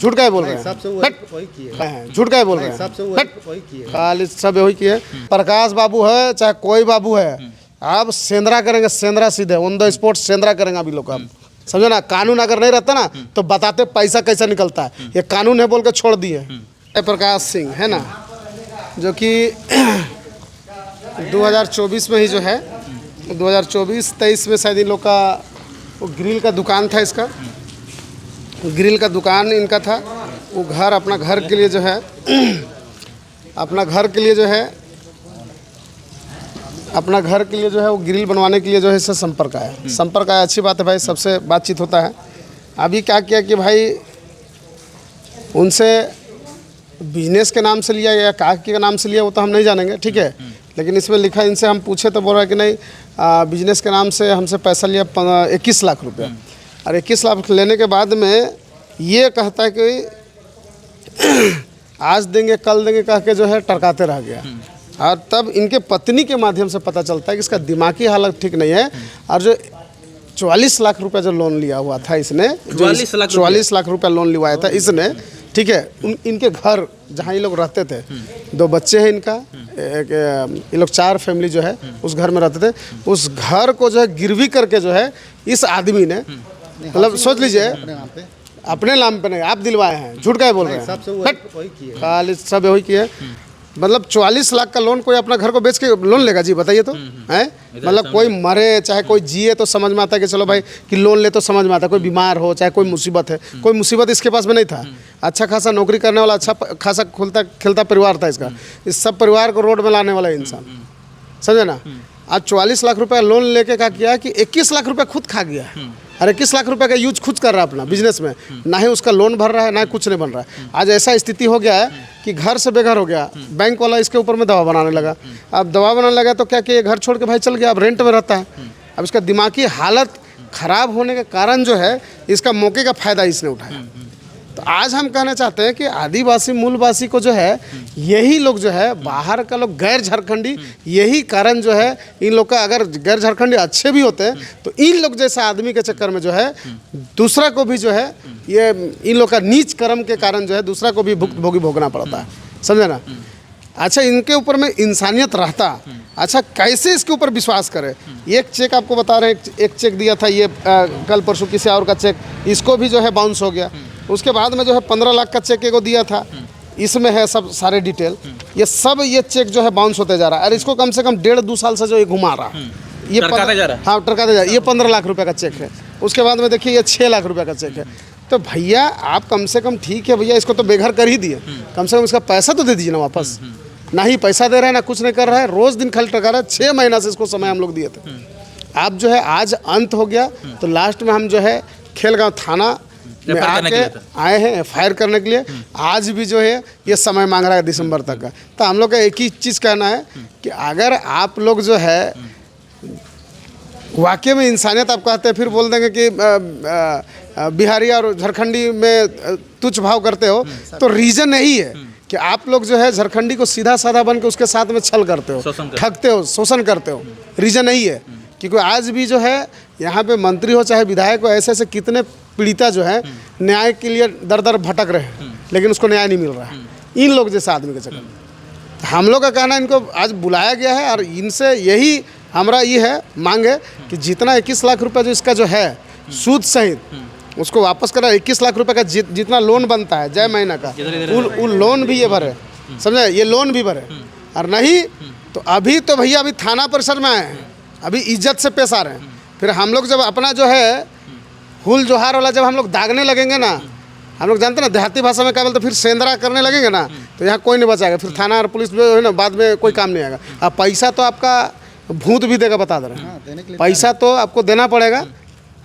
झूठ का बोल रहे हैं, झूठ का बोल रहे हैं, खाली सब वही किए। प्रकाश बाबू है चाहे कोई बाबू है, आप सेंद्रा करेंगे, सेंद्रा सीधे ऑन द स्पॉट सेंद्रा करेंगे अभी लोग। आप समझो ना, कानून अगर नहीं रहता ना तो बताते पैसा कैसे निकलता है। ये कानून है बोल के छोड़ दिए। प्रकाश सिंह है ना, जो कि 2024 में ही जो है 2024-23 में शायद इन लोग का वो ग्रिल का दुकान था, इसका ग्रिल का दुकान इनका था। वो घर अपना घर के लिए जो है अपना घर के लिए जो है वो ग्रिल बनवाने के लिए जो है इससे संपर्क आया। अच्छी बात है भाई, सबसे बातचीत होता है। अभी क्या किया कि भाई उनसे बिजनेस के नाम से लिया या काकी के नाम से लिया वो तो हम नहीं जानेंगे, ठीक है। लेकिन इसमें लिखा, इनसे हम पूछे तो बोल रहा है कि नहीं बिजनेस के नाम से हमसे पैसा लिया 21 लाख रुपया। और 21 लाख लेने के बाद में ये कहता है कि आज देंगे कल देंगे कह के जो है टरकाते रह गया। और तब इनके पत्नी के माध्यम से पता चलता है कि इसका दिमागी हालत ठीक नहीं है। और जो 44 लाख रुपया जो लोन लिया हुआ था इसने, 44 लाख रुपया लोन लिवाया था इसने, ठीक है। इनके घर जहाँ ये लोग रहते थे, 2 बच्चे हैं इनका, ये लोग 4 फैमिली जो है उस घर में रहते थे। उस घर को जो है गिरवी करके जो है इस आदमी ने, मतलब सोच लीजिए अपने नाम पे नहीं, आप दिलवाए हैं, झूठ का बोल रहे हैं, खाली सब वही किए। मतलब 44 लाख का लोन कोई अपना घर को बेच के लोन लेगा जी, बताइए तो है। मतलब कोई मरे चाहे कोई जिए तो समझ में आता है कि चलो भाई कि लोन ले तो समझ में आता है। कोई बीमार हो चाहे कोई मुसीबत है, कोई मुसीबत इसके पास में नहीं था। अच्छा खासा नौकरी करने वाला, अच्छा खासा खुलता खिलता परिवार था इसका। इस सब परिवार को रोड में लाने वाला इंसान, समझे ना। आज 44 लाख रुपया लोन लेके क्या किया कि 21 लाख रुपया खुद खा गया। और 21 लाख रुपए का यूज खुद कर रहा है अपना बिजनेस में, ना ही उसका लोन भर रहा है ना ही कुछ नहीं बन रहा है। आज ऐसा स्थिति हो गया है कि घर से बेघर हो गया। बैंक वाला इसके ऊपर में दवा बनाने लगा। अब दवा बनाने लगा तो क्या कि ये घर छोड़ के भाई चल गया, अब रेंट में रहता है। अब इसका दिमागी हालत खराब होने के कारण जो है इसका मौके का फ़ायदा इसने उठाया। तो आज हम कहना चाहते हैं कि आदिवासी मूलवासी को जो है यही लोग जो है बाहर का लोग गैर झारखंडी, यही कारण जो है इन लोग का, अगर गैर झारखंडी अच्छे भी होते हैं तो इन लोग जैसा आदमी के चक्कर में जो है दूसरा को भी जो है ये इन लोग का नीच कर्म के कारण जो है दूसरा को भी भुक्तभोगी भोगना पड़ता है, समझे ना। अच्छा, इनके ऊपर में इंसानियत रहता, अच्छा कैसे इसके ऊपर विश्वास करें। एक चेक आपको बता रहे हैं, एक चेक दिया था ये कल परसों किसी और का चेक, इसको भी जो है बाउंस हो गया। उसके बाद में जो है 15 लाख का चेक को दिया था, इसमें है सब सारे डिटेल। ये सब ये चेक जो है बाउंस होते जा रहा है। और इसको कम से कम 1.5-2 साल से जो ये घुमा रहा है, ये टरकाते जा रहा है। हाँ, टरकाते जा रहा है। ये 15 लाख रुपए का चेक है। उसके बाद में देखिए ये 6 लाख रुपए का चेक है। तो भैया आप कम से कम, ठीक है भैया इसको तो बेघर कर ही दिए, कम से कम इसका पैसा तो दे दीजिए ना वापस। ना ही पैसा दे रहे हैं ना कुछ नहीं कर रहा है, रोज दिन खाली टरका रहा है। 6 महीना से इसको समय हम लोग दिए थे। आप जो है आज अंत हो गया, तो लास्ट में हम जो है खेलगांव थाना में आके आए हैं FIR करने के लिए। आज भी जो है ये समय मांग रहा है दिसंबर तक का। तो हम लोग का एक ही चीज़ कहना है कि अगर आप लोग जो है वाकई में इंसानियत आप कहते हैं, फिर बोल देंगे कि बिहारी और झारखंडी में तुच्छ भाव करते हो, तो रीज़न यही है कि आप लोग जो है झारखंडी को सीधा साधा बन के उसके साथ में छल करते हो, ठगते हो, शोषण करते हो। रीज़न यही है क्योंकि आज भी जो है यहाँ पे मंत्री हो चाहे विधायक हो, ऐसे ऐसे कितने पीड़िता जो है न्याय के लिए दर दर भटक रहे हैं, लेकिन उसको न्याय नहीं मिल रहा है इन लोग जैसे आदमी के चक्कर। हम लोग का कहना है इनको आज बुलाया गया है और इनसे यही हमारा ये है मांग है कि जितना 21 लाख रुपये जो इसका जो है सूद सहित उसको वापस करा। 21 लाख रुपए का जितना लोन बनता है जय महीना का, उन लोन भी ये भरे, समझे, ये लोन भी भरे। और नहीं तो अभी तो भैया अभी थाना परिसर में आए हैं, अभी इज्जत से पेश आ रहे हैं। फिर हम लोग जब अपना जो है हुल जोहार वाला जब हम लोग दागने लगेंगे ना, हम लोग जानते ना देहाती भाषा में क्या बोलते, फिर सेंद्रा करने लगेंगे ना, तो यहाँ कोई नहीं बचाएगा। फिर थाना और पुलिस जो है ना बाद में कोई काम नहीं आएगा। अब पैसा तो आपका भूत भी देगा, बता दे रहे हैं, पैसा तो आपको देना पड़ेगा।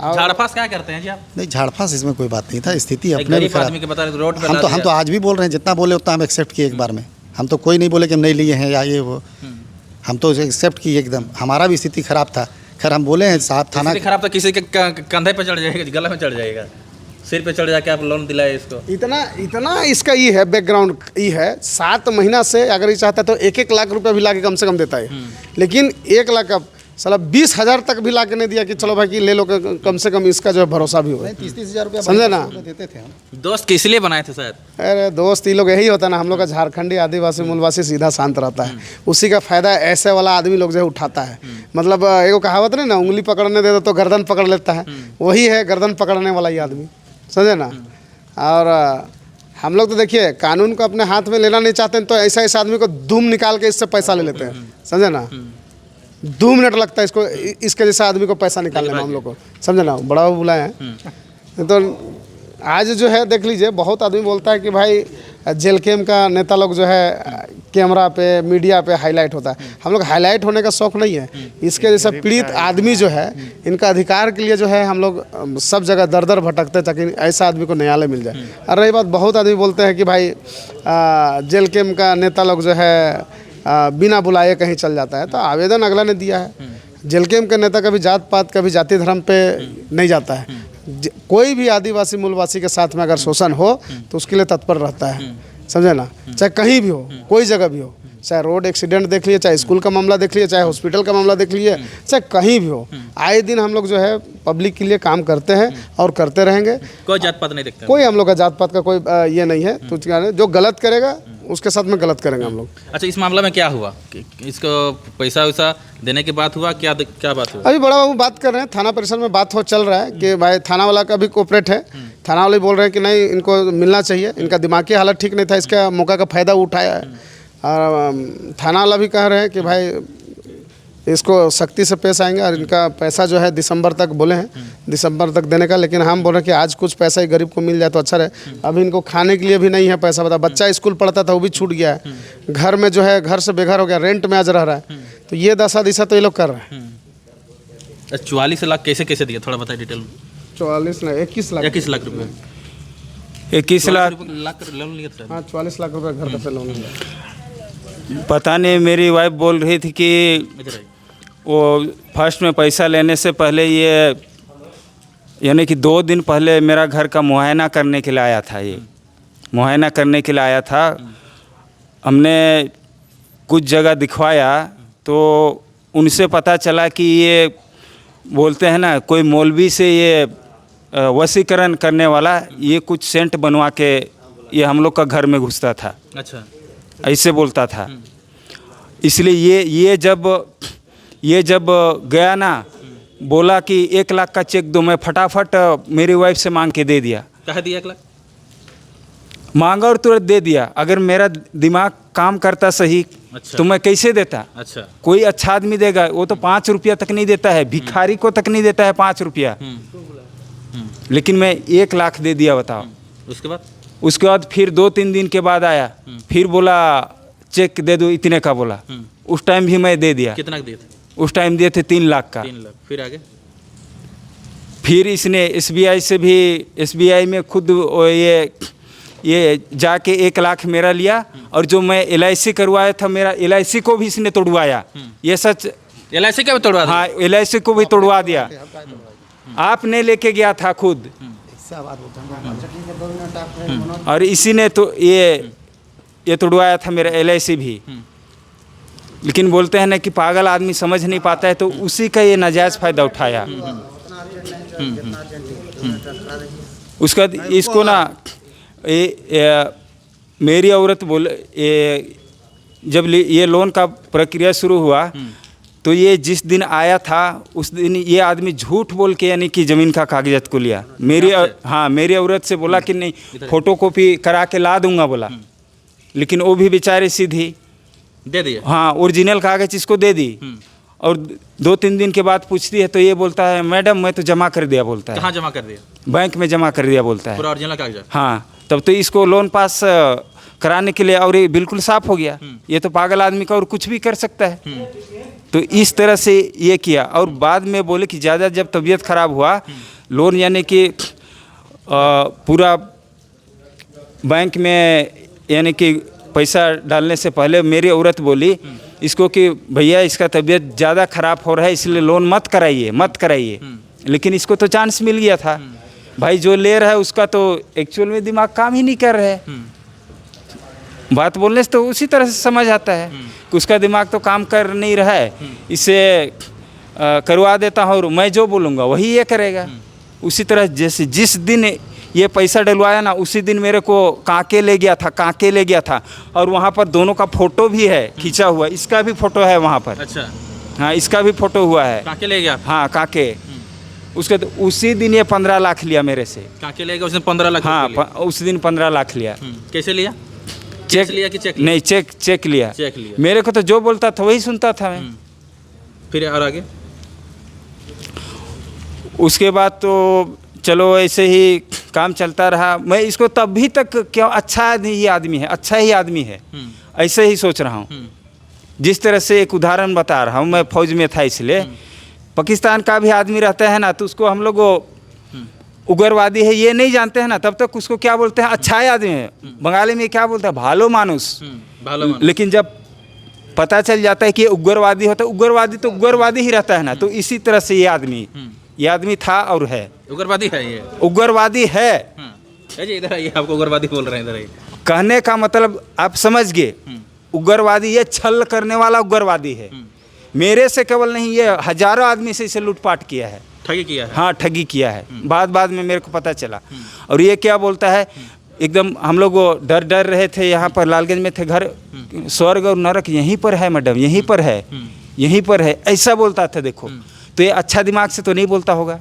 झाड़फास क्या करते हैं जी आप? नहीं, झाड़फास इसमें कोई बात नहीं था, स्थिति अपने भी खराब। रोड पे हम तो आज भी बोल रहे हैं, जितना बोले उतना हम एक्सेप्ट किए एक बार में। हम तो कोई नहीं बोले कि हम नहीं लिए हैं या ये वो, हम तो एक्सेप्ट किए एकदम। हमारा भी स्थिति खराब था, खैर हम बोले हैं साहब थाना खराब था, किसी के कंधे पे चढ़ जाएगा, गला में चढ़ जाएगा, सिर पे चढ़ जाके आप लोन दिलाए इसको। इतना इसका ये है बैकग्राउंड, ये है 7 महीना से अगर ये चाहता है तो 1-1 लाख रुपया भी लाके कम से कम देता है। लेकिन 1 लाख का साला 20,000 तक भी ला के नहीं दिया कि चलो भाई कि ले लो, कम से कम इसका जो है भरोसा भी हो। 30-30 रुपया समझे ना? देते थे हम। दोस्त किस लिए बनाए थे शायद? अरे दोस्त ये लोग यही होता है ना, हम लोग का झारखंडी आदिवासी मूलवासी सीधा शांत रहता है, उसी का फायदा ऐसे वाला आदमी लोग जो है उठाता है। मतलब एगो कहावत नहीं ना, उंगली पकड़ने दे दो तो गर्दन पकड़ लेता है, वही है गर्दन पकड़ने वाला ये आदमी, समझे ना। और हम लोग तो देखिए कानून को अपने हाथ में लेना नहीं चाहते हैं, तो ऐसा इस आदमी को धूम निकाल के इससे पैसा ले लेते हैं, समझे ना। 2 मिनट लगता है इसको, इसके जैसा आदमी को पैसा निकालने में हम लोग को, समझे ना। बड़ा बुलाए हैं तो आज जो है देख लीजिए, बहुत आदमी बोलता है कि भाई जेल कैम का नेता लोग जो है कैमरा पे मीडिया पे हाईलाइट होता है। हम लोग हाईलाइट होने का शौक़ नहीं है, इसके जैसा पीड़ित आदमी जो है, इनका अधिकार के लिए जो है हम लोग सब जगह दर दर भटकते हैं ताकि ऐसा आदमी को न्यायालय मिल जाए। और रही बात, बहुत आदमी बोलते हैं कि भाई जेल कैम का नेता लोग जो है बिना बुलाए कहीं चल जाता है, तो आवेदन अगला ने दिया है। जेल कैम का नेता कभी जात पात कभी जाति धर्म पे नहीं जाता है, कोई भी आदिवासी मूलवासी के साथ में अगर शोषण हो तो उसके लिए तत्पर रहता है, समझे ना। चाहे कहीं भी हो, कोई जगह भी हो, चाहे रोड एक्सीडेंट देख लिए, चाहे स्कूल का मामला देख लिए, चाहे हॉस्पिटल का मामला देख लिए, चाहे कहीं भी हो, आए दिन हम लोग जो है पब्लिक के लिए काम करते हैं और करते रहेंगे। कोई जात पात नहीं देखते? कोई हम लोग का जात पात का कोई ये नहीं है। तो जो गलत करेगा उसके साथ में गलत करेंगे हम लोग। अच्छा, इस मामला में क्या हुआ? इसको पैसा वैसा देने के बाद हुआ, क्या बात हुआ? अभी बड़ा बाबू बात कर रहे हैं, थाना परिसर में बात चल रहा है कि भाई थाना वाला का भी कोऑपरेट है। थाना वाले बोल रहे हैं कि नहीं, इनको मिलना चाहिए, इनका दिमागी हालत ठीक नहीं था, इसका मौका का फ़ायदा उठाया है। और थाना वाला भी कह रहे हैं कि भाई इसको सख्ती से पेश आएंगे, और इनका पैसा जो है दिसंबर तक बोले हैं, दिसंबर तक देने का। लेकिन हम बोल रहे हैं कि आज कुछ पैसा ही गरीब को मिल जाए तो अच्छा रहे। अभी इनको खाने के लिए भी नहीं है पैसा, बता, बच्चा स्कूल पढ़ता था वो भी छूट गया है, घर में जो है घर से बेघर हो गया, रेंट में आज रह रहा है। तो ये दशा दिशा तो ये लोग कर रहे हैं। 44 लाख कैसे कैसे दिया, थोड़ा बताइए डिटेल में। 44 नहीं, 21 लाख 21 लाख रुपये 21 लाख लोन लिया था। हाँ, 44 लाख रुपये घर का लोन लिया। पता नहीं, मेरी वाइफ बोल रही थी कि वो फर्स्ट में पैसा लेने से पहले ये यानी कि 2 दिन पहले मेरा घर का मुआयना करने के लिए आया था। ये मुआयना करने के लिए आया था। हमने कुछ जगह दिखवाया तो उनसे पता चला कि ये बोलते हैं ना, कोई मौलवी से ये वशीकरण करने वाला, ये कुछ सेंट बनवा के ये हम लोग का घर में घुसता था। अच्छा, ऐसे बोलता था। इसलिए ये जब गया ना, बोला कि 1 लाख का चेक दो, मैं फटाफट मेरी वाइफ से मांग के दे दिया। कहा दिया 1 लाख? मांगा और तुरंत दे दिया। अगर मेरा दिमाग काम करता सही अच्छा। तो मैं कैसे देता? अच्छा, कोई अच्छा आदमी देगा, वो तो 5 रुपया तक नहीं देता है, भिखारी को तक नहीं देता है 5 रुपया। लेकिन मैं 1 लाख दे दिया, बताओ। उसके बाद फिर 2-3 दिन के बाद आया, फिर बोला चेक दे दो, इतने का बोला। उस टाइम भी मैं दे दिया। कितना दिए थे? उस टाइम दिए थे 3 लाख का। 3 लाख। फिर आगे? फिर इसने SBI से भी, SBI में खुद ये जाके 1 लाख मेरा लिया, और जो मैं LIC करवाया था, मेरा LIC को भी इसने तोड़वाया। ये सच। LIC का भी तोड़वा दिया? हाँ, LIC को भी तोड़वा दिया। आपने लेके गया था खुद, और इसी ने तो ये तोड़वाया था मेरा LIC भी। लेकिन बोलते हैं ना कि पागल आदमी समझ नहीं पाता है, तो उसी का ये नाजायज़ फ़ायदा उठाया। उसके बाद इसको ना मेरी औरत जब ये लोन का प्रक्रिया शुरू हुआ, तो ये जिस दिन आया था उस दिन ये आदमी झूठ बोल के यानी कि ज़मीन का कागजात को लिया। मेरी औरत से बोला कि नहीं, फोटोकॉपी करा के ला दूंगा बोला। लेकिन वो भी बेचारे सीधी दे दिया। हाँ, ओरिजिनल कागज इसको दे दी। और 2-3 दिन के बाद पूछती है तो ये बोलता है, मैडम मैं तो जमा कर दिया, बोलता है। कहाँ जमा कर दिया? बैंक में जमा कर दिया, बोलता है। पूरा ओरिजिनल कागजात? हाँ, तब तो इसको लोन पास कराने के लिए, और ये बिल्कुल साफ हो गया। ये तो पागल आदमी का और कुछ भी कर सकता है। तो इस तरह से ये किया। और बाद में बोले कि ज़्यादा जब तबीयत खराब हुआ, लोन यानी कि पूरा बैंक में यानी कि पैसा डालने से पहले मेरी औरत बोली इसको कि भैया इसका तबीयत ज़्यादा ख़राब हो रहा है, इसलिए लोन मत कराइए। लेकिन इसको तो चांस मिल गया था। भाई जो ले रहा है उसका तो एक्चुअल में दिमाग काम ही नहीं कर रहा है। बात बोलने से तो उसी तरह से समझ आता है कि उसका दिमाग तो काम कर नहीं रहा है। इससे करवा देता हूँ और मैं जो बोलूँगा वही ये करेगा। उसी तरह जैसे जिस दिन ये पैसा डलवाया ना, उसी दिन मेरे को कांके ले गया था और वहाँ पर दोनों का फोटो भी है खींचा हुआ, इसका भी फोटो है वहाँ पर। अच्छा, हाँ, इसका भी फोटो हुआ है। काके ले गया? हाँ, काके। उसके तो उसी दिन ये 15 लाख लिया मेरे से। काके ले गया उसने 15 लाख हाँ, रुपए लिए। उस दिन 15 लाख लिया। कैसे लिया? चेक लिया कि चेक लिया? नहीं, चेक लिया। चेक लिया। मेरे को तो जो बोलता था वही सुनता था मैं। फिर और आगे? उसके बाद तो चलो ऐसे ही काम चलता रहा। मैं इसको तभी तक क्या अच्छा ही आदमी है, ऐसे ही सोच रहा हूँ। जिस तरह से एक उदाहरण बता रहा हूँ, मैं फौज में था इसलिए। पाकिस्तान का भी आदमी रहता है ना, तो उसको हम लोग उग्रवादी है ये नहीं जानते हैं ना, तब तक उसको क्या बोलते हैं, अच्छा आदमी है। बंगाली में क्या बोलते हैं, भालो मानुस। लेकिन जब पता चल जाता है कि ये उग्रवादी होता है, उग्रवादी तो उग्रवादी ही रहता है ना। तो इसी तरह से ये आदमी था और है उग्रवादी है। ये उग्रवादी है। जी इधर आइए, आपको उग्रवादी बोल रहे हैं, इधर आइए। कहने का मतलब आप समझ गए, उग्रवादी ये छल करने वाला उग्रवादी है। मेरे से केवल नहीं, ये हजारों आदमी से इसे लूटपाट किया है, ठगी किया है। हाँ, ठगी किया है। बाद में मेरे को पता चला। और ये क्या बोलता है, एकदम हम लोग डर रहे थे। यहाँ पर लालगंज में थे घर, स्वर्ग और नरक यहीं पर है मैडम, यहीं पर है ऐसा बोलता था। देखो, तो ये अच्छा दिमाग से तो नहीं बोलता होगा,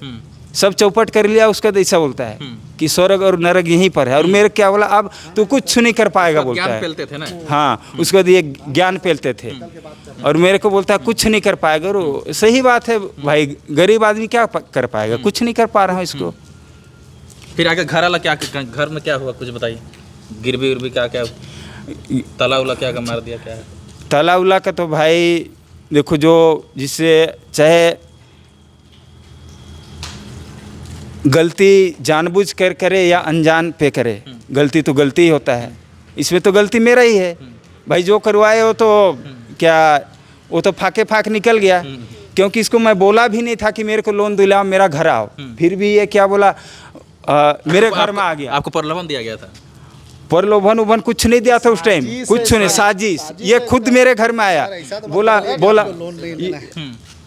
सब चौपट कर लिया उसका, तो ऐसा बोलता है कि स्वर्ग और नरक यहीं पर है। और मेरे क्या बोला, अब तू कुछ नहीं कर पाएगा बोलता है। फैलते थे ना। हाँ, उसको ये ज्ञान फैलते थे। और मेरे को बोलता है कुछ नहीं कर पाएगा। और सही बात है भाई, गरीब आदमी क्या कर पाएगा, कुछ नहीं कर पा रहा हूँ इसको। फिर आगे घर वाला क्या, घर में क्या हुआ कुछ बताइए? गिरवी उर्वी क्या तला उला क्या मार दिया, क्या है? तला उला का तो भाई देखो, जो जिससे चाहे गलती जानबूझ कर करे या अनजान पे करे, गलती तो गलती ही होता है। इसमें तो गलती मेरा ही है भाई। जो करवाए हो तो क्या, वो तो फाके निकल गया। क्योंकि इसको मैं बोला भी नहीं था कि मेरे को लोन दिलाओ, मेरा घर आओ। फिर भी ये क्या बोला, मेरे घर में आ गया। आपको प्रलोभन दिया गया था? प्रलोभन कुछ नहीं दिया था उस टाइम, कुछ नहीं, साजिश। ये खुद मेरे घर में आया, बोला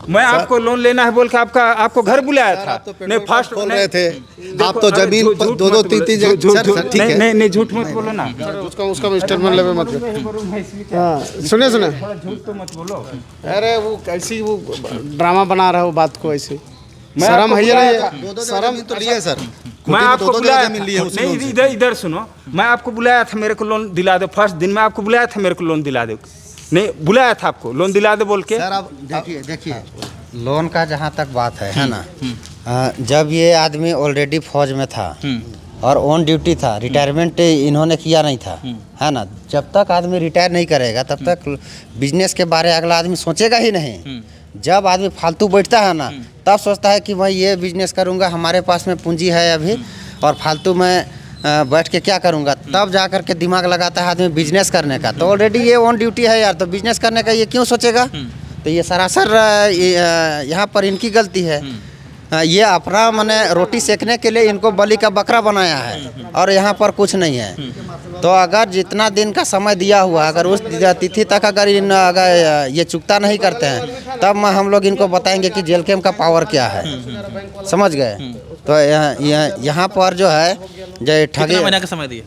मैं आपको लोन लेना है बोल के आपको घर बुलाया था। नहीं, फर्स्ट बोल रहे थे आप तो जमीन 2-2 3-3 जगह। ठीक है, नहीं झूठ मत बोलो ना। उसका स्टेटमेंट लेवे मत। हाँ, सुने झूठ तो मत बोलो। अरे वो कैसी वो ड्रामा बना रहा है वो बात को, ऐसे शर्म है या शर्म तो लिए सर। मैं आपको बुलाया नहीं, नहीं, इधर सुनो, मैं आपको बुलाया था, मेरे को लोन दिला दो। फर्स्ट दिन मैं आपको बुलाया था, मेरे को लोन दिला दो। नहीं, बुलाया था आपको, लोन दिला दे बोल के। सर अब देखिए लोन का जहाँ तक बात है ना, जब ये आदमी ऑलरेडी फौज में था और ऑन ड्यूटी था, रिटायरमेंट इन्होंने किया नहीं था, है ना। जब तक आदमी रिटायर नहीं करेगा तब तक बिजनेस के बारे अगला आदमी सोचेगा ही नहीं। जब आदमी फालतू बैठता है ना, तब सोचता है कि मैं ये बिजनेस करूँगा, हमारे पास में पूंजी है अभी और फालतू में बैठ के क्या करूँगा, तब जा कर के दिमाग लगाता है आदमी बिजनेस करने का। तो ऑलरेडी ये ऑन ड्यूटी है यार, तो बिजनेस करने का ये क्यों सोचेगा? तो ये सरासर यहाँ पर इनकी गलती है। ये अपना मैंने रोटी सेकने के लिए इनको बलि का बकरा बनाया है और यहाँ पर कुछ नहीं है। तो अगर जितना दिन का समय दिया हुआ, अगर उस तिथि तक अगर ये चुकता नहीं करते हैं, तब हम लोग इनको बताएंगे कि जेल कैम्प का पावर क्या है, समझ गए। तो यहाँ पर जो है जो ठगी, महीना का समय दिए?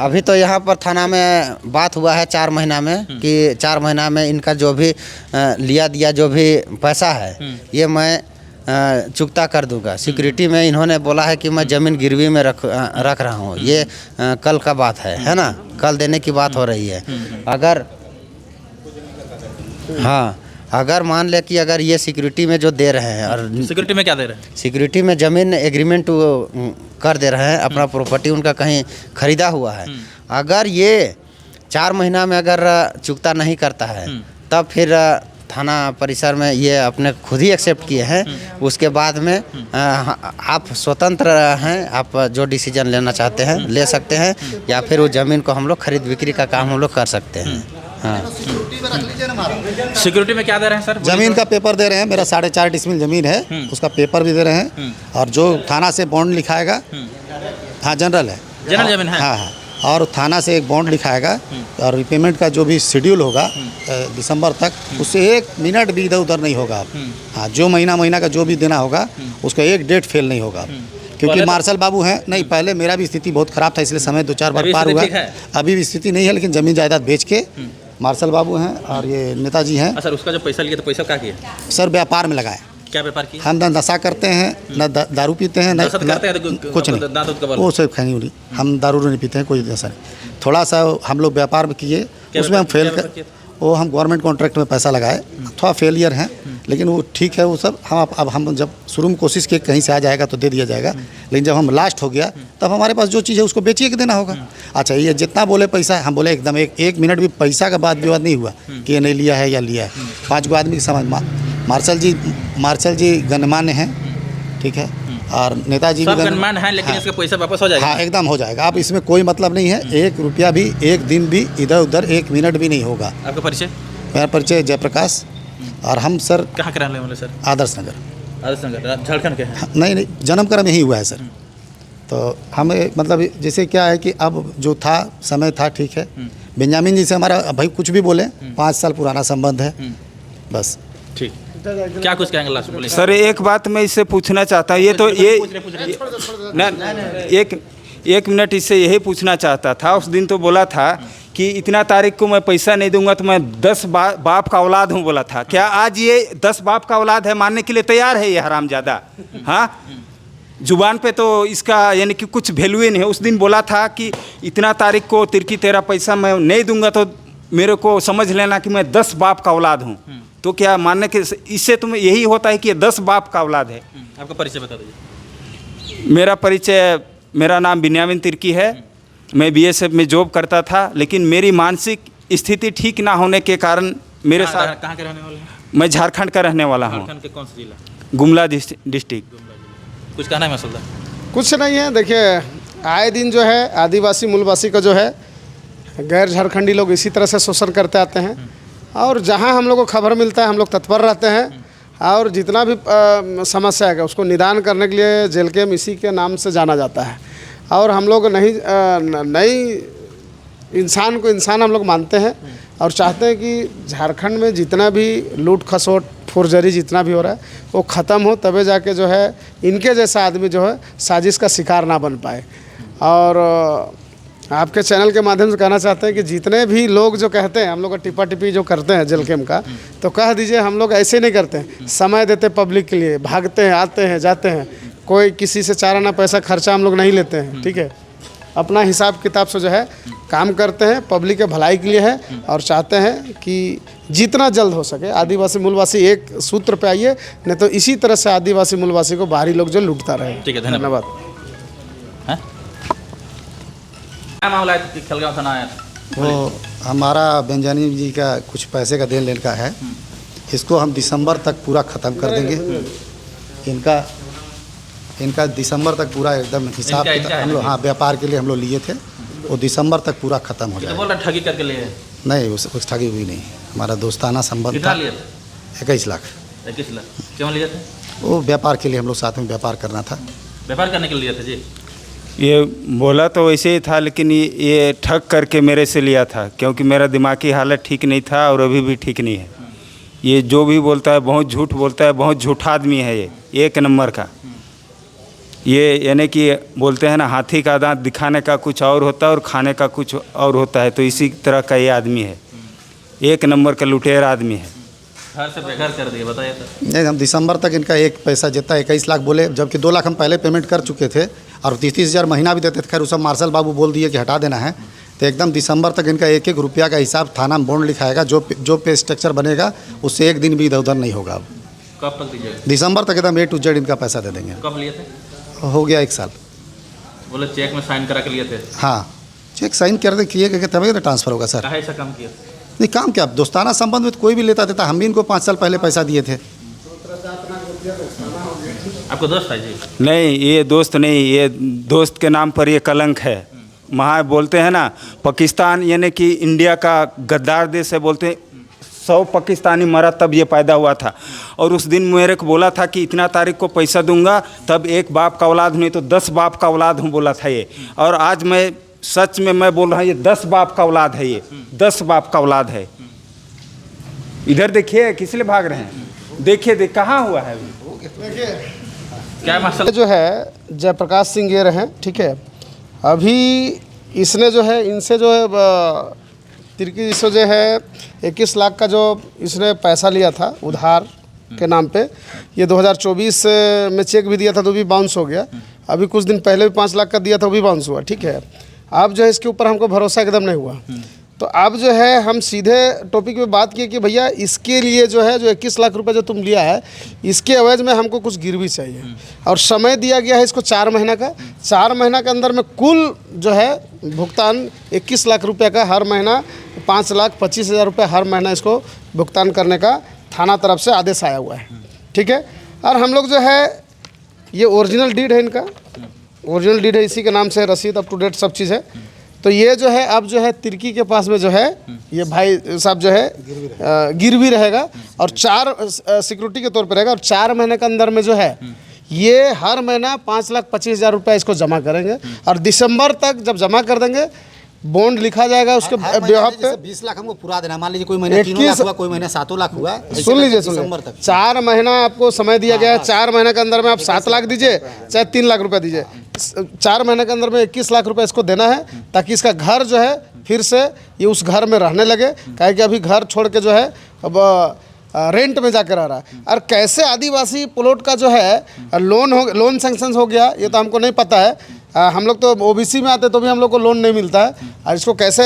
अभी तो यहाँ पर थाना में बात हुआ है 4 महीना में, कि 4 महीना में इनका जो भी लिया दिया जो भी पैसा है ये मैं चुकता कर दूंगा। सिक्योरिटी में इन्होंने बोला है कि मैं ज़मीन गिरवी में रख रहा हूँ। ये कल का बात है ना, कल देने की बात हो रही है। अगर हाँ, अगर मान ले कि अगर ये सिक्योरिटी में जो दे रहे हैं, और सिक्योरिटी में क्या दे रहे हैं? सिक्योरिटी में ज़मीन एग्रीमेंट कर दे रहे हैं, अपना प्रॉपर्टी उनका कहीं खरीदा हुआ है। अगर ये 4 महीना में अगर चुकता नहीं करता है, तब फिर थाना परिसर में ये अपने खुद ही एक्सेप्ट किए हैं। उसके बाद में आप स्वतंत्र हैं, आप जो डिसीजन लेना चाहते हैं ले सकते हैं, या फिर वो ज़मीन को हम लोग खरीद बिक्री का काम हम लोग कर सकते हैं। हाँ, सिक्योरिटी में क्या दे रहे हैं सर? जमीन का पेपर दे रहे हैं। मेरा 4.5 डिसमिल जमीन है, उसका पेपर भी दे रहे हैं। और जो थाना से बॉन्ड लिखाएगा, हाँ जनरल है, जनरल जमीन है। हाँ हाँ, और थाना से एक बॉन्ड लिखाएगा और रिपेमेंट का जो भी शेड्यूल होगा दिसंबर तक, उससे 1 मिनट भी इधर उधर नहीं होगा। हाँ, जो महीना का जो भी देना होगा उसका एक डेट फेल नहीं होगा। क्योंकि मार्शल बाबू हैं, नहीं पहले मेरा भी स्थिति बहुत ख़राब था, इसलिए समय 2-4 बार पार हुआ। अभी भी स्थिति नहीं है, लेकिन ज़मीन जायदाद बेच के मार्शल बाबू हैं और ये नेताजी हैं। सर उसका जो पैसा लिया तो पैसा क्या किया? सर व्यापार में लगाए। क्या व्यापार किया? हम न नशा करते हैं, न दारू पीते हैं, न कुछ नहीं, वो सब खाई नहीं। हम दारू नहीं पीते हैं, कोई नशा नहीं। थोड़ा सा हम लोग व्यापार में किए, उसमें हम फेल कर, वो हम गवर्नमेंट कॉन्ट्रैक्ट में पैसा लगाए, थोड़ा फेलियर हैं, लेकिन वो ठीक है। वो सब हम जब शुरू में कोशिश किए कहीं से आ जाएगा तो दे दिया जाएगा, लेकिन जब हम लास्ट हो गया तब हमारे पास जो चीज़ है उसको बेचिए के देना होगा। अच्छा, ये जितना बोले पैसा, हम बोले एकदम एक मिनट भी पैसा का बात विवाद नहीं हुआ कि ये नहीं लिया है या लिया है। 5 गो आदमी की समझ, मार्शल जी गणमान्य हैं, ठीक है, और नेताजी भी गणमान्य हैं, लेकिन इसका पैसा वापस हो जाएगा। हाँ, एकदम हो जाएगा। आप इसमें कोई मतलब नहीं है, 1 रुपया भी 1 दिन भी इधर उधर 1 मिनट भी नहीं होगा। आपका परिचय? मेरा परिचय जयप्रकाश, और हम सर कहाँ के रहने वाले सर? आदर्श नगर, झारखंड के हैं? नहीं, जन्म कर्म यही हुआ है सर। तो हमें मतलब जैसे क्या है कि अब जो था समय था, ठीक है। बेंजामिन जी से हमारा भाई कुछ भी बोले, 5 साल पुराना संबंध है, बस। ठीक, क्या कुछ कहेंगे लास्ट में? सर एक बात मैं इससे पूछना चाहता हूँ, ये तो ये ना एक मिनट इससे यही पूछना चाहता था। उस दिन तो बोला था कि इतना तारीख को मैं पैसा नहीं दूंगा तो मैं 10 बाप का औलाद हूँ बोला था। क्या आज ये 10 बाप का औलाद है? मानने के लिए तैयार है ये हरामजादा? हाँ, जुबान पे तो इसका यानी कि कुछ वैल्यू ही नहीं है। उस दिन बोला था कि इतना तारीख को तिरकी तेरा पैसा मैं नहीं दूंगा तो मेरे को समझ लेना कि मैं 10 बाप का औलाद हूँ। तो क्या मानने के इससे तुम्हें यही होता है कि ये 10 बाप का औलाद है? आपका परिचय बता दीजिए। मेरा परिचय, मेरा नाम बिन्यामिन तिर्की है। मैं बीएसएफ में जॉब करता था, लेकिन मेरी मानसिक स्थिति ठीक ना होने के कारण मेरे साथ। कहाँ के रहने वाले हैं? मैं झारखंड का रहने वाला हूँ। झारखंड के कौन सा जिला? गुमला डिस्ट्रिक्ट। कुछ कहना है मसला? कुछ नहीं है। देखिए, आए दिन जो है आदिवासी मूलवासी का जो है गैर झारखंडी लोग इसी तरह से शोषण करते आते हैं, और जहाँ हम लोग को खबर मिलता है हम लोग तत्पर रहते हैं, और जितना भी समस्या है उसको निदान करने के लिए जेल के इसी के नाम से जाना जाता है। और हम लोग नई इंसान को इंसान हम लोग मानते हैं, और चाहते हैं कि झारखंड में जितना भी लूट खसोट फोर्जरी जितना भी हो रहा है वो ख़त्म हो, तबे जाके जो है इनके जैसा आदमी जो है साजिश का शिकार ना बन पाए। और आपके चैनल के माध्यम से कहना चाहते हैं कि जितने भी लोग जो कहते हैं हम लोग का टिप्पा टिप्पी जो करते हैं जेल कैम्प का, तो कह दीजिए हम लोग ऐसे नहीं करते हैं। समय देते पब्लिक के लिए, भागते हैं, आते हैं, जाते हैं, कोई किसी से 4 आना पैसा खर्चा हम लोग नहीं लेते हैं, ठीक है। अपना हिसाब किताब से जो है काम करते हैं, पब्लिक के भलाई के लिए है, और चाहते हैं कि जितना जल्द हो सके आदिवासी मूलवासी एक सूत्र पे आइए, नहीं तो इसी तरह से आदिवासी मूलवासी को बाहरी लोग जो लूटता रहे। ठीक है, धन्यवाद। क्या मामला है? खलगांव थाना आया था। वो हमारा बेंजामिन जी का कुछ पैसे का देन लेन का है, इसको हम दिसंबर तक पूरा ख़त्म कर देंगे। इनका दिसंबर तक पूरा एकदम हिसाब किताब हम लोग, हाँ, व्यापार के लिए हम लोग लिए थे, वो दिसंबर तक पूरा ख़त्म हो तो जाएगा। बोल रहा ठगी करके लिए? नहीं, उस ठगी हुई नहीं, हमारा दोस्ताना संबंध कितना था। लिया? 21 लाख। 21 लाख क्यों लिए थे? वो व्यापार के लिए, हम लोग साथ में व्यापार करना था। व्यापार करने के लिए लिए थे जी? ये बोला तो वैसे ही था, लेकिन ये ठग करके मेरे से लिया था, क्योंकि मेरा दिमागी हालत ठीक नहीं था और अभी भी ठीक नहीं है। ये जो भी बोलता है बहुत झूठ बोलता है, बहुत झूठा आदमी है ये, 1 नंबर का। ये यानी कि बोलते हैं ना, हाथी का दांत दिखाने का कुछ और होता है और खाने का कुछ और होता है, तो इसी तरह का ये आदमी है। 1 नंबर का लुटेर आदमी है। घर से बेघर कर दिए, बताइए तो। नहीं, हम दिसंबर तक इनका एक पैसा जितना 21 लाख बोले, जबकि 2 लाख हम पहले पेमेंट कर चुके थे, और 30-30 हज़ार महीना भी देते थे। खैर, उस सब मार्शल बाबू बोल दिए कि हटा देना है, तो एकदम दिसंबर तक इनका 1-1 रुपया का हिसाब थाना में बॉन्ड लिखाएगा। जो पे स्ट्रक्चर बनेगा उससे 1 दिन भी इधर उधर नहीं होगा। अब कब तक दीजिएगा? दिसंबर तक एकदम A to Z इनका पैसा दे देंगे। कब लिए थे? हो गया 1 साल। बोले चेक में साइन करा के लिए थे? हाँ, चेक साइन कर दे किए गए तभी तो ट्रांसफ़र होगा सर। कहाँ ऐसा काम किया? नहीं, काम क्या, दोस्ताना संबंध में तो कोई भी लेता देता। हम भी इनको 5 साल पहले पैसा दिए थे। आपको दोस्त है जी? नहीं, ये दोस्त नहीं, ये दोस्त के नाम पर ये कलंक है। वहाँ बोलते हैं ना, पाकिस्तान यानी कि इंडिया का गद्दार देश है, बोलते हैं 100 पाकिस्तानी मरा तब ये पैदा हुआ था। और उस दिन मेरे को बोला था कि इतना तारीख को पैसा दूंगा, तब 1 बाप का औलाद नहीं तो 10 बाप का औलाद हूँ बोला था ये। और आज मैं सच में मैं बोल रहा हूँ, ये 10 बाप का औलाद है, ये 10 बाप का औलाद है। इधर देखिए किस लिए भाग रहे हैं, देखिए कहाँ हुआ है अभी। क्या मसला? जो है जयप्रकाश सिंह ये रहे, ठीक है। अभी इसने जो है इनसे जो है तिर्की से जो है 21 लाख का जो इसने पैसा लिया था उधार के नाम पे, ये 2024 में चेक भी दिया था तो भी बाउंस हो गया। अभी कुछ दिन पहले भी 5 लाख का दिया था वो भी बाउंस हुआ, ठीक है। अब जो है इसके ऊपर हमको भरोसा एकदम नहीं हुआ, तो अब जो है हम सीधे टॉपिक पे बात किए कि भैया इसके लिए जो है जो 21 लाख रुपए जो तुम लिया है, इसके एवज में हमको कुछ गिरवी चाहिए, और समय दिया गया है इसको 4 महीना का। 4 महीना के अंदर में कुल जो है भुगतान 21 लाख रुपये का, हर महीना 5,25,000 रुपये हर महीना इसको भुगतान करने का थाना तरफ से आदेश आया हुआ है, ठीक है। और हम लोग जो है ये ओरिजिनल डीड है, इनका ओरिजिनल डीड है, इसी के नाम से रसीद अप टू डेट सब चीज़ है। तो ये जो है अब जो है तिर्की के पास में जो है ये भाई साहब जो है गिरवी रहेगा, और 4 सिक्योरिटी के तौर पर रहेगा, और 4 महीने के अंदर में जो है ये हर महीना 5,25,000 रुपये इसको जमा करेंगे, और दिसंबर तक जब जमा कर देंगे बॉन्ड लिखा जाएगा उसके बेहद पे। 20 लाख हमको पूरा देना, मान लीजिए कोई महीने 3 लाख हुआ, कोई महीने 7 लाख हुआ, सुन लीजिए 4 महीना आपको समय दिया गया है। 4 महीने के अंदर में आप 7 लाख दीजिए चाहे 3 लाख रुपए दीजिए, 4 महीने के अंदर में 21 लाख रुपए इसको देना है, ताकि इसका घर जो है फिर से ये उस घर में रहने लगे। काहे कि अभी घर छोड़ के जो है अब रेंट में जाकर रह रहा है। और कैसे आदिवासी प्लॉट का जो है लोन सैंक्शन हो गया ये तो हमको नहीं पता है। हम लोग तो ओबीसी में आते तो भी हम लोग को लोन नहीं मिलता है, और इसको कैसे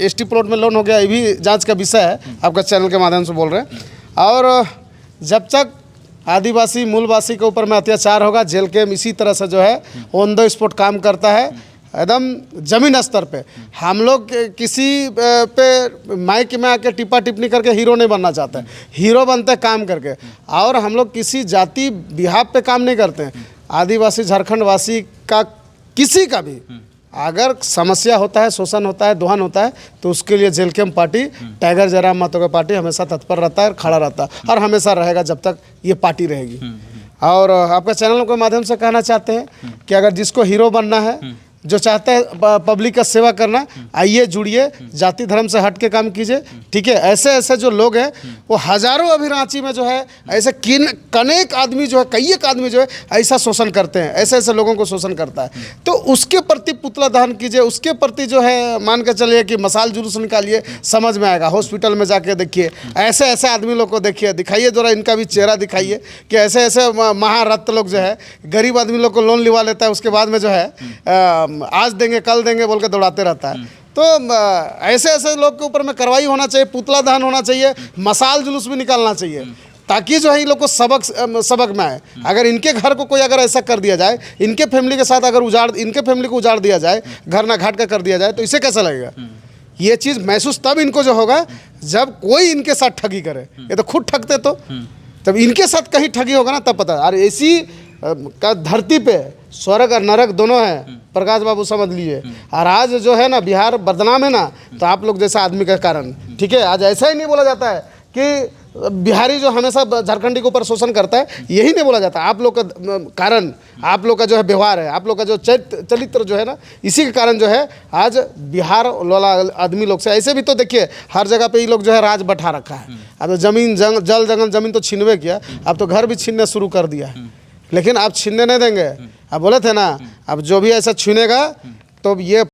एसटी प्लॉट में लोन हो गया ये भी जांच का विषय है, आपका चैनल के माध्यम से बोल रहे हैं। और जब तक आदिवासी मूलवासी के ऊपर में अत्याचार होगा, जेल के इसी तरह से जो है ऑन द स्पॉट काम करता है, एकदम ज़मीन स्तर पे। हम लोग किसी पे माइक में आके टिप्पा टिप्पणी करके हीरो नहीं बनना चाहते, हीरो बनते हैं काम करके। और हम लोग किसी जाति बिहार पे काम नहीं करते हैं। आदिवासी झारखंड वासी का किसी का भी अगर समस्या होता है, शोषण होता है, दोहन होता है, तो उसके लिए jail camp party, tiger Jairam Mahato का पार्टी हमेशा तत्पर रहता है, खड़ा रहता है, और हमेशा रहेगा जब तक ये पार्टी रहेगी। और आपका चैनल के माध्यम से कहना चाहते हैं कि अगर जिसको हीरो बनना है, जो चाहता है पब्लिक का सेवा करना, आइए जुड़िए, जाति धर्म से हट के काम कीजिए, ठीक है। ऐसे ऐसे जो लोग हैं वो हज़ारों अभी रांची में जो है ऐसे कनेक आदमी जो है, कई एक आदमी जो है ऐसा शोषण करते हैं, ऐसे ऐसे लोगों को शोषण करता है। तो उसके प्रति पुतला दहन कीजिए, उसके प्रति जो है मान के चलिए कि मसाल जुलूस निकालिए, समझ में आएगा। हॉस्पिटल में जाके देखिए, ऐसे ऐसे आदमी लोग को देखिए, दिखाइए जरा इनका भी चेहरा दिखाइए कि ऐसे ऐसे महारत्न लोग जो है गरीब आदमी लोग को लोन लिवा लेता है, उसके बाद में जो है आज देंगे कल देंगे बोल के दौड़ाते रहता है। तो ऐसे ऐसे लोग के ऊपर में कार्रवाई होना चाहिए, पुतला दहन होना चाहिए, मसाल जुलूस भी निकालना चाहिए, ताकि जो है इन लोग को सबक में आए। अगर इनके घर को कोई अगर ऐसा कर दिया जाए, इनके फैमिली के साथ अगर इनके फैमिली को उजाड़ दिया जाए, घर ना घाट का कर दिया जाए, तो इसे कैसा लगेगा? ये चीज़ महसूस तब इनको जो होगा जब कोई इनके साथ ठगी करे। ये तो खुद ठगते, तो जब इनके साथ कहीं ठगी होगा ना तब पता। और ऐसी का धरती पे स्वर्ग और नरक दोनों हैं, प्रकाश बाबू समझ लीजिए। और आज जो है ना बिहार बदनाम है ना, तो आप लोग जैसा आदमी के कारण, ठीक है। आज ऐसा ही नहीं बोला जाता है कि बिहारी जो हमेशा झारखंडी के ऊपर शोषण करता है, यही नहीं बोला जाता। आप लोग का कारण, आप लोग का जो है व्यवहार है, आप लोग का जो चरित्र जो है ना, इसी के कारण जो है आज बिहार वाला आदमी लोग से। ऐसे भी तो देखिए हर जगह पे ये लोग जो है राज बैठा रखा है। अब तो जमीन जल जंगल जमीन तो छीनवे किया, अब तो घर भी छीनने शुरू कर दिया है। लेकिन आप छीनने नहीं देंगे। अब बोले थे ना, अब जो भी ऐसा छीनेगा तो ये